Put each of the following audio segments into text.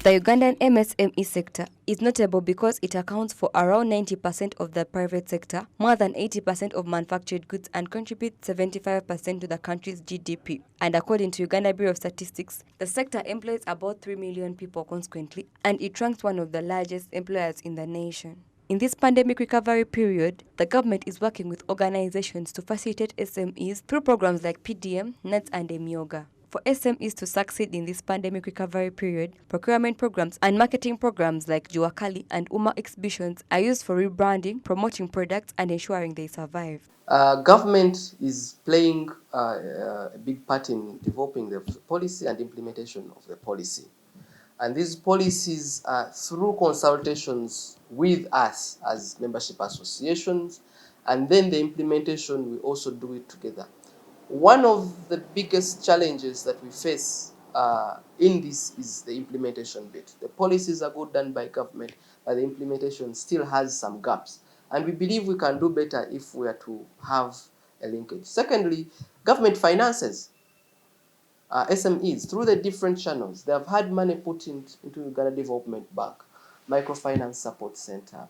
The Ugandan MSME sector is notable because it accounts for around 90% of the private sector, more than 80% of manufactured goods, and contributes 75% to the country's GDP. And according to Uganda Bureau of Statistics, the sector employs about 3 million people consequently, and it ranks one of the largest employers in the nation. In this pandemic recovery period, the government is working with organizations to facilitate SMEs through programs like PDM, NETS, and EMIOGA. For SMEs to succeed in this pandemic recovery period, procurement programs and marketing programs like Juakali and UMA exhibitions are used for rebranding, promoting products, and ensuring they survive. Government is playing a big part in developing the policy and implementation of the policy. And these policies are through consultations with us as membership associations, and then the implementation, we also do it together. One of the biggest challenges that we face in this is the implementation bit. The policies are good done by government, but the implementation still has some gaps. And we believe we can do better if we are to have a linkage. Secondly, government finances SMEs through the different channels. They have had money put into Uganda Development Bank, Microfinance Support Center.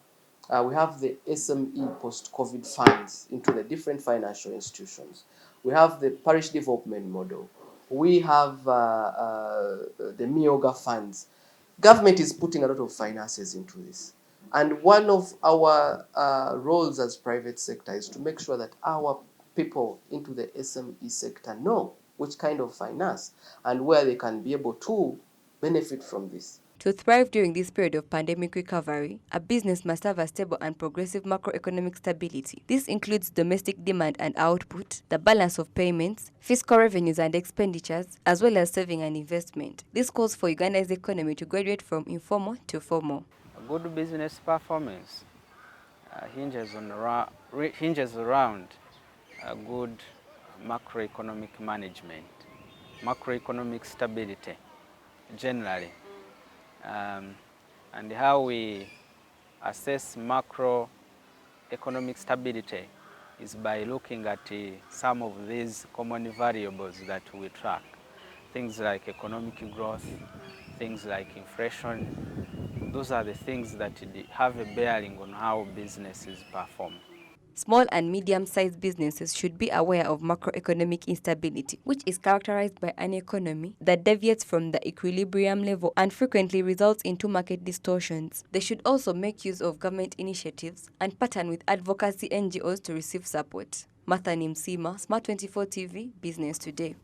We have the SME post-COVID funds into the different financial institutions. We have the parish development model. We have the MIOGA funds. Government is putting a lot of finances into this. And one of our roles as private sector is to make sure that our people into the SME sector know which kind of finance and where they can be able to benefit from this. To thrive during this period of pandemic recovery, a business must have a stable and progressive macroeconomic stability. This includes domestic demand and output, the balance of payments, fiscal revenues and expenditures, as well as saving and investment. This calls for Uganda's economy to graduate from informal to formal. A good business performance hinges around a good macroeconomic management, macroeconomic stability generally. And how we assess macroeconomic stability is by looking at some of these common variables that we track. Things like economic growth, things like inflation. Those are the things that have a bearing on how businesses perform. Small and medium-sized businesses should be aware of macroeconomic instability, which is characterized by an economy that deviates from the equilibrium level and frequently results into market distortions. They should also make use of government initiatives and partner with advocacy NGOs to receive support. Nimusiima, Smart 24 TV, Business Today.